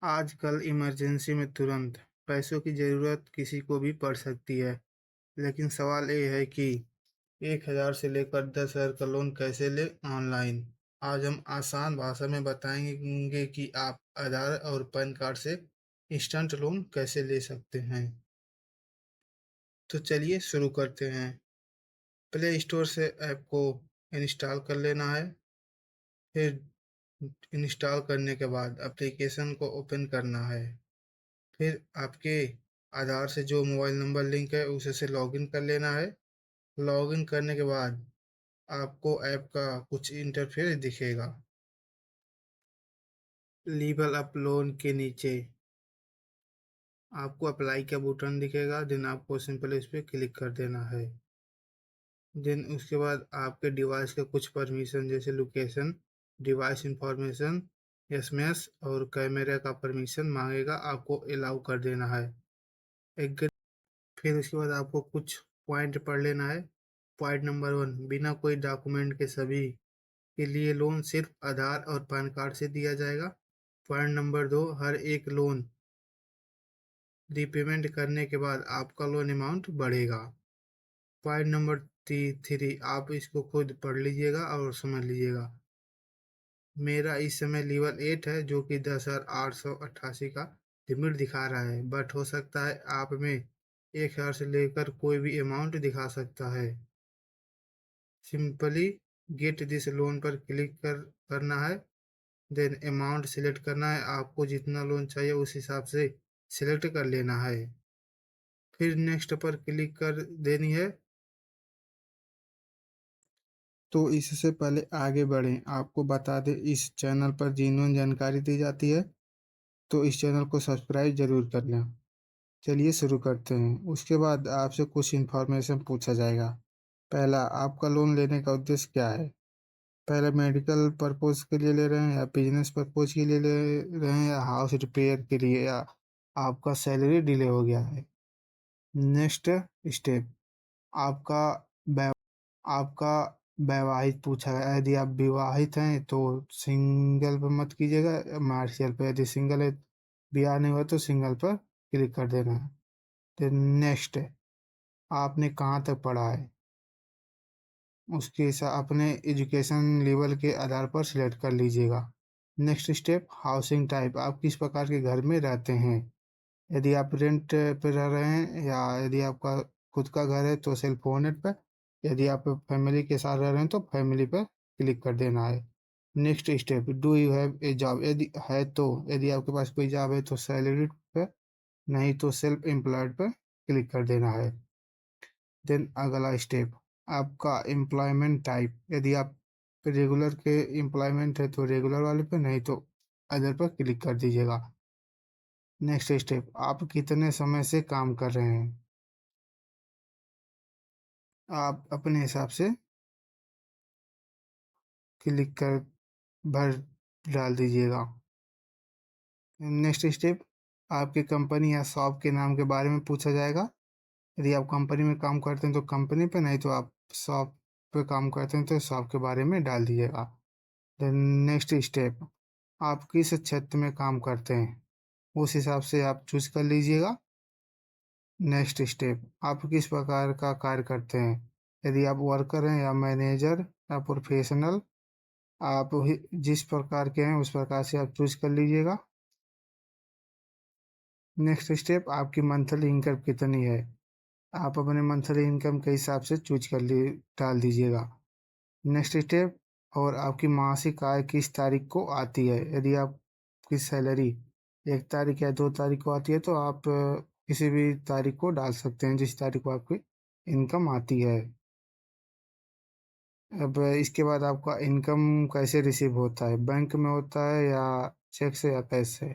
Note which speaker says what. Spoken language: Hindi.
Speaker 1: आजकल इमरजेंसी में तुरंत पैसों की ज़रूरत किसी को भी पड़ सकती है, लेकिन सवाल ये है कि 1,000 से लेकर 10,000 का लोन कैसे लें ऑनलाइन। आज हम आसान भाषा में बताएंगे कि आप आधार और पैन कार्ड से इंस्टेंट लोन कैसे ले सकते हैं। तो चलिए शुरू करते हैं। प्ले स्टोर से ऐप को इंस्टॉल कर लेना है। फिर इंस्टॉल करने के बाद एप्लीकेशन को ओपन करना है। फिर आपके आधार से जो मोबाइल नंबर लिंक है उसे से लॉगिन कर लेना है। लॉगिन करने के बाद आपको ऐप का कुछ इंटरफेस दिखेगा। लेवल अप लोन के नीचे आपको अप्लाई का बटन दिखेगा। देन आपको सिंपल इस पर क्लिक कर देना है। देन उसके बाद आपके डिवाइस का कुछ परमिशन जैसे लोकेशन, डिवाइस इंफॉर्मेशन, एसएमएस और कैमरा का परमिशन मांगेगा, आपको अलाउ कर देना है। एक फिर उसके बाद आपको कुछ पॉइंट पढ़ लेना है। पॉइंट नंबर 1, बिना कोई डॉक्यूमेंट के सभी के लिए लोन सिर्फ आधार और पैन कार्ड से दिया जाएगा। पॉइंट नंबर 2, हर एक लोन रीपेमेंट करने के बाद आपका लोन अमाउंट बढ़ेगा। पॉइंट नंबर 3, आप इसको खुद पढ़ लीजिएगा और समझ लीजिएगा। मेरा इस समय लेवल 8 है जो कि 10,888 का लिमिट दिखा रहा है, बट हो सकता है आप में 1,000 से लेकर कोई भी अमाउंट दिखा सकता है। सिंपली गेट दिस लोन पर क्लिक करना है। देन अमाउंट सिलेक्ट करना है, आपको जितना लोन चाहिए उस हिसाब से सिलेक्ट कर लेना है। फिर नेक्स्ट पर क्लिक कर देनी है। तो इससे पहले आगे बढ़ें, आपको बता दें इस चैनल पर जेन्युइन जानकारी दी जाती है, तो इस चैनल को सब्सक्राइब जरूर कर लें। चलिए शुरू करते हैं। उसके बाद आपसे कुछ इन्फॉर्मेशन पूछा जाएगा। पहला, आपका लोन लेने का उद्देश्य क्या है। पहले मेडिकल पर्पज़ के लिए ले रहे हैं या बिजनेस पर्पज़ के लिए ले रहे हैं या हाउस रिपेयर के लिए या आपका सैलरी डिले हो गया है। नेक्स्ट स्टेप, आपका वै आपका वैवाहिक पूछा गया है। यदि आप विवाहित हैं तो सिंगल पर मत कीजिएगा, मार्शियल पर। यदि सिंगल है, ब्याह नहीं हुआ तो सिंगल पर क्लिक कर देना है। फिर नेक्स्ट, आपने कहाँ तक पढ़ा है उसके हिसाब अपने एजुकेशन लेवल के आधार पर सिलेक्ट कर लीजिएगा। नेक्स्ट स्टेप, हाउसिंग टाइप, आप किस प्रकार के घर में रहते हैं। यदि आप रेंट पे रह रहे हैं या यदि आपका खुद का घर है तो सेल्फ ओनर पर। यदि आप फैमिली के साथ रह रहे हैं तो फैमिली पर क्लिक कर देना है। Next step, do you have a job, यदि है तो यदि आपके पास कोई जॉब है तो सैलरी पे, नहीं तो सेल्फ एम्प्लॉयड पर क्लिक कर देना है। देन अगला स्टेप, आपका एम्प्लॉयमेंट टाइप, यदि आप रेगुलर के एम्प्लॉयमेंट है तो रेगुलर वाले पे, नहीं तो अदर पर क्लिक कर दीजिएगा। नेक्स्ट स्टेप, आप कितने समय से काम कर रहे हैं, आप अपने हिसाब से क्लिक कर भर डाल दीजिएगा। नेक्स्ट स्टेप, आपकी कंपनी या शॉप के नाम के बारे में पूछा जाएगा। यदि आप कंपनी में काम करते हैं तो कंपनी पे, नहीं तो आप शॉप पे काम करते हैं तो शॉप के बारे में डाल दीजिएगा। देन नेक्स्ट स्टेप, आप किस क्षेत्र में काम करते हैं उस हिसाब से आप चूज कर लीजिएगा। नेक्स्ट स्टेप, आप किस प्रकार का कार्य करते हैं। यदि आप वर्कर हैं या मैनेजर या प्रोफेशनल, आप जिस प्रकार के हैं उस प्रकार से आप चूज कर लीजिएगा। नेक्स्ट स्टेप, आपकी मंथली इनकम कितनी है, आप अपने मंथली इनकम के हिसाब से चूज कर ली डाल दीजिएगा। नेक्स्ट स्टेप, और आपकी मासिक आय किस तारीख को आती है। यदि आपकी सैलरी 1 तारीख या 2 तारीख को आती है तो आप किसी भी तारीख को डाल सकते हैं जिस तारीख को आपकी इनकम आती है। अब इसके बाद आपका इनकम कैसे रिसीव होता है, बैंक में होता है या चेक से या कैश से।